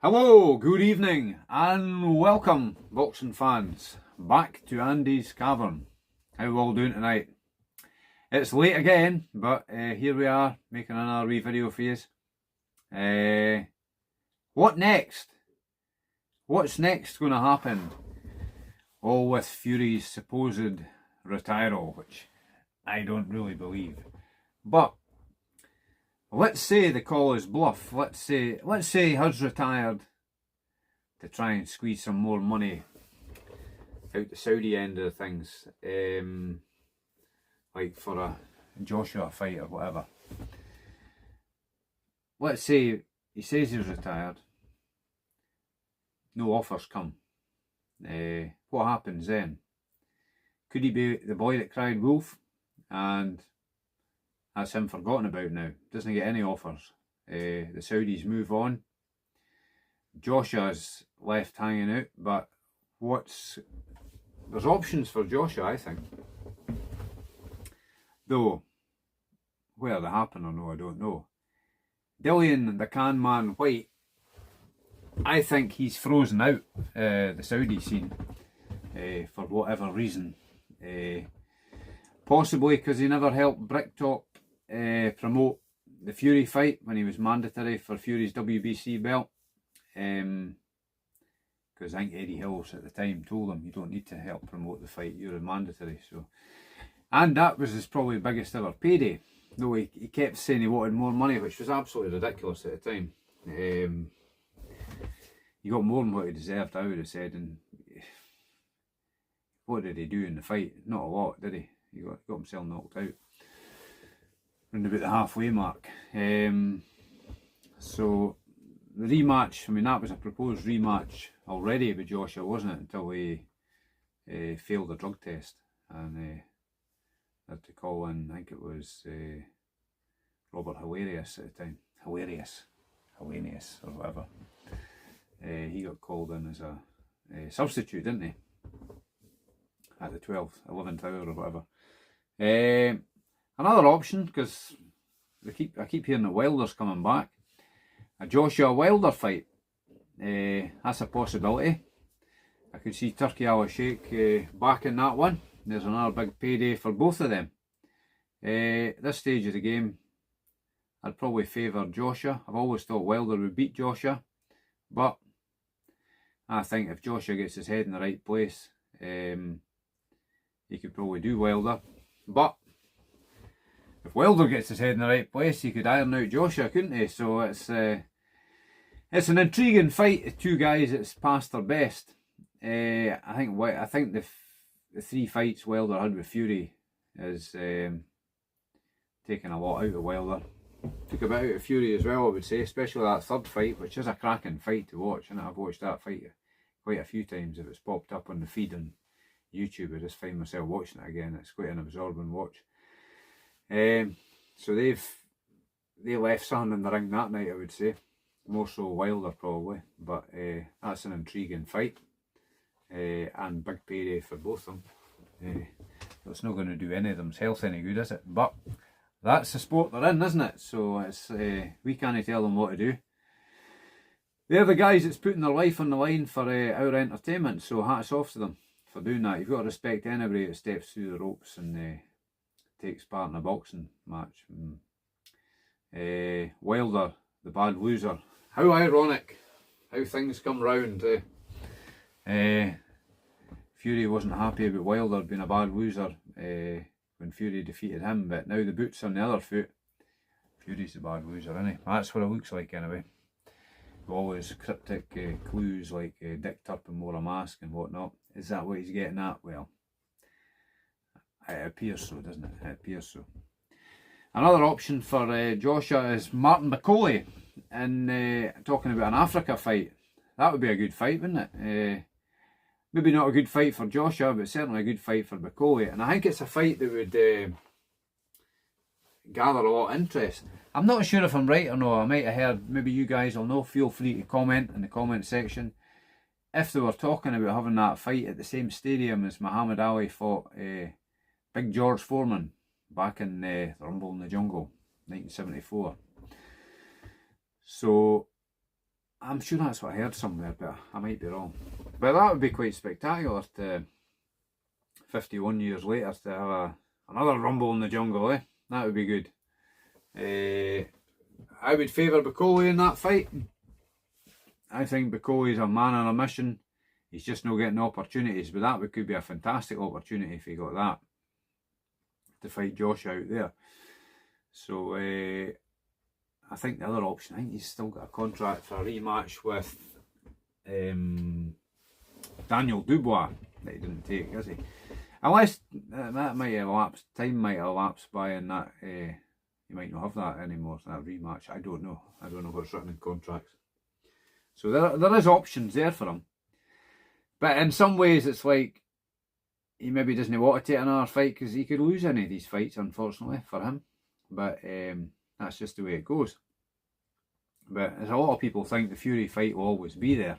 Hello, good evening, and welcome, boxing fans, back to Andy's Cavern. How are we all doing tonight? It's late again, but here we are, making another wee video for you. What next? What's next going to happen? All with Fury's supposed retiral, which I don't really believe. But let's say the call is bluff. Let's say Hud's retired to try and squeeze some more money out the Saudi end of things, like for a Joshua fight or whatever. Let's say he says he's retired. No offers come. What happens then? Could he be the boy that cried wolf? And that's him forgotten about now. Doesn't get any offers. The Saudis move on. Joshua's left hanging out, but there's options for Joshua, I think. Though, whether they happen or no, I don't know. Dillian, the can man White, I think he's frozen out the Saudi scene for whatever reason. Possibly because he never helped Bricktop promote the Fury fight when he was mandatory for Fury's WBC belt. Because I think Eddie Hills at the time told him, you don't need to help promote the fight, you're a mandatory. So, and that was his probably biggest ever payday. Though he kept saying he wanted more money, which was absolutely ridiculous at the time. He got more than what he deserved, I would have said. And what did he do in the fight? Not a lot, did he? He got himself knocked out around about the halfway mark. So the rematch, I mean, that was a proposed rematch already with Joshua, wasn't it? Until he failed a drug test and had to call in, I think it was Robert Hilarious at the time. Hilarious or whatever. He got called in as a substitute, didn't he? At the 11th hour or whatever. Another option, because I keep hearing that Wilder's coming back. A Joshua Wilder fight. That's a possibility. I could see Turki Al Sheikh backing that one. There's another big payday for both of them. This stage of the game, I'd probably favour Joshua. I've always thought Wilder would beat Joshua, but I think if Joshua gets his head in the right place, he could probably do Wilder. But if Wilder gets his head in the right place, he could iron out Joshua, couldn't he? So it's an intriguing fight. The two guys that's past their best. I think the three fights Wilder had with Fury is taking a lot out of Wilder. Took a bit out of Fury as well, I would say, especially that third fight, which is a cracking fight to watch. And I've watched that fight quite a few times. If it's popped up on the feed on YouTube, I just find myself watching it again. It's quite an absorbing watch. So they left something in the ring that night, I would say. More so Wilder probably, but that's an intriguing fight. And big payday for both of them. It's not going to do any of them's health any good, is it? But that's the sport they're in, isn't it? So it's we can't tell them what to do. They're the guys that's putting their life on the line for our entertainment, so hats off to them for doing that. You've got to respect anybody that steps through the ropes and takes part in a boxing match. Wilder, the bad loser. How ironic how things come round. Fury wasn't happy about Wilder being a bad loser when Fury defeated him, but now the boot's on the other foot. Fury's the bad loser, isn't he? That's what it looks like anyway. Always cryptic clues like Dick Turpin wore a mask and whatnot. Is that what he's getting at? Well, it appears so, doesn't it? It appears so. Another option for Joshua is Martin McCauley, and talking about an Africa fight. That would be a good fight, wouldn't it? Maybe not a good fight for Joshua, but certainly a good fight for McCauley. And I think it's a fight that would gather a lot of interest. I'm not sure if I'm right or no. I might have heard, maybe you guys will know. Feel free to comment in the comment section. If they were talking about having that fight at the same stadium as Muhammad Ali fought Big George Foreman back in the Rumble in the Jungle, 1974. So I'm sure that's what I heard somewhere, but I might be wrong. But that would be quite spectacular to 51 years later to have another Rumble in the Jungle, eh? That would be good. I would favour Bakole in that fight. I think Bakole is a man on a mission. He's just not getting opportunities, but that could be a fantastic opportunity if he got that, to fight Josh out there. So I think the other option, I think he's still got a contract for a rematch with Daniel Dubois that he didn't take, has he? Unless that might have elapsed, time might have elapsed by, and that you might not have that anymore, that rematch. I don't know. I don't know what's written in contracts. So there is options there for him. But in some ways it's like he maybe doesn't want to take another fight because he could lose any of these fights, unfortunately, for him. But that's just the way it goes. But as a lot of people think, the Fury fight will always be there.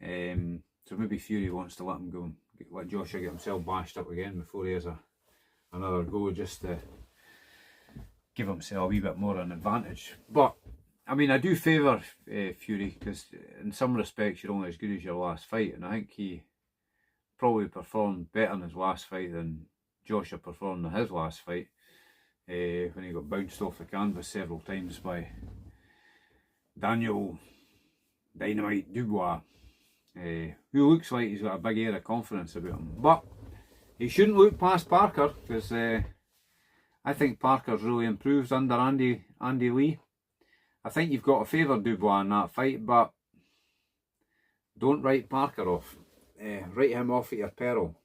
So maybe Fury wants to let him go, let Joshua get himself bashed up again before he has another go, just to give himself a wee bit more of an advantage. But I mean, I do favour Fury, because in some respects you're only as good as your last fight, and I think he probably performed better in his last fight than Joshua performed in his last fight, when he got bounced off the canvas several times by Daniel Dynamite Dubois, who looks like he's got a big air of confidence about him. But he shouldn't look past Parker, because I think Parker's really improved under Andy Lee. I think you've got to favour Dubois in that fight, but don't write Parker off. Write him off at your peril.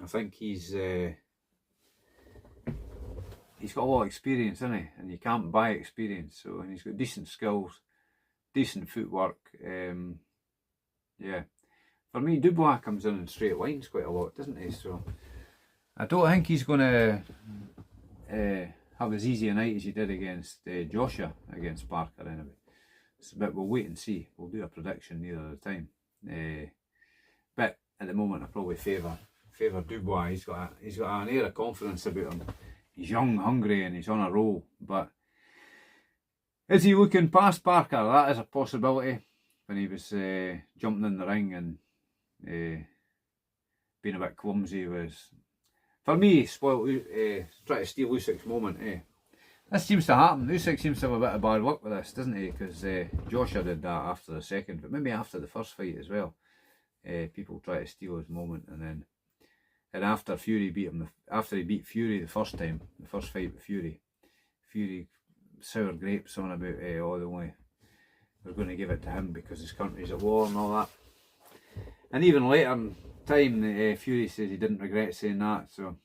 I think he's got a lot of experience, isn't he? And you can't buy experience. So, and he's got decent skills, decent footwork. Yeah, for me, Dubois comes in straight lines quite a lot, doesn't he? So I don't think he's going to have as easy a night as he did against Joshua against Parker anyway. But we'll wait and see. We'll do a prediction near the time. But at the moment, I probably favour Dubois. He's got an air of confidence about him. He's young, hungry, and he's on a roll. But is he looking past Parker? That is a possibility. When he was jumping in the ring and being a bit clumsy, was, for me, spoiled, trying to steal Usyk's moment. This seems to happen. Usyk seems to have a bit of bad luck with this, doesn't he? Because Joshua did that after the second, but maybe after the first fight as well. People try to steal his moment, and after Fury beat him, after he beat Fury the first time, the first fight with Fury sour grapes on about they're going to give it to him because his country's at war and all that. And even later in time, Fury says he didn't regret saying that. So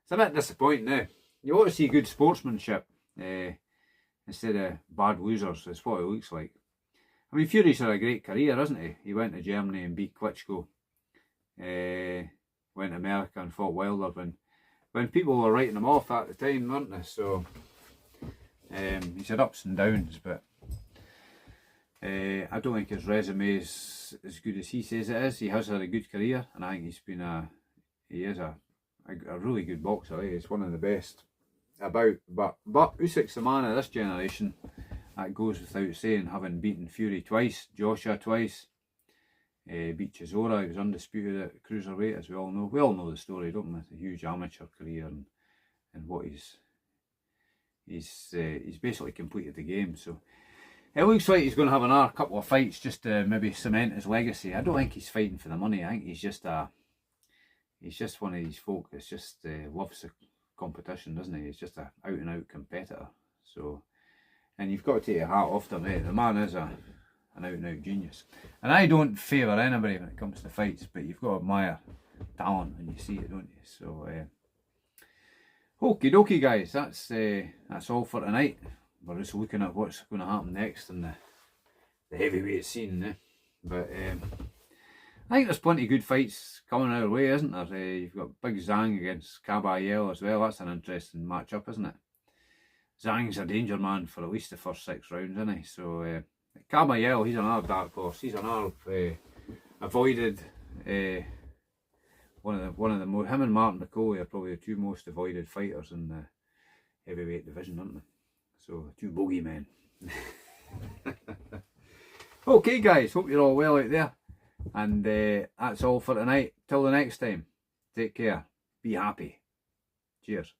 it's a bit disappointing now. You want to see good sportsmanship instead of bad losers. That's what it looks like. I mean, Fury's had a great career, hasn't he? He went to Germany and beat Klitschko. Went to America and fought Wilder when people were writing him off at the time, weren't they? So he's had ups and downs, but I don't think his resume is as good as he says it is. He has had a good career, and I think he is a really good boxer. He's one of the best about. But Usyk's the man of this generation. That goes without saying, having beaten Fury twice, Joshua twice, beat Chisora. He was undisputed at cruiserweight, as we all know. We all know the story, don't we? It's a huge amateur career, and what he's basically completed the game. So it looks like he's going to have another couple of fights just to maybe cement his legacy. I don't think he's fighting for the money. I think he's just one of these folk that just loves the competition, doesn't he? He's just a out and out competitor. So, and you've got to take your hat off to him. The man is an out and out genius. And I don't favour anybody when it comes to fights, but you've got to admire talent when you see it, don't you? So, okie dokie, guys. That's all for tonight. We're just looking at what's going to happen next in the heavyweight scene. But I think there's plenty of good fights coming our way, isn't there? You've got Big Zhang against Kabayel as well. That's an interesting matchup, isn't it? Zhang's a danger man for at least the first 6 rounds, isn't he? So Kabayel, he's another dark horse. He's another avoided. One of the most. Him and Martin McCauley are probably the 2 most avoided fighters in the heavyweight division, aren't they? So 2 bogeymen. Okay guys, hope you're all well out there. And that's all for tonight. Till the next time, take care. Be happy. Cheers.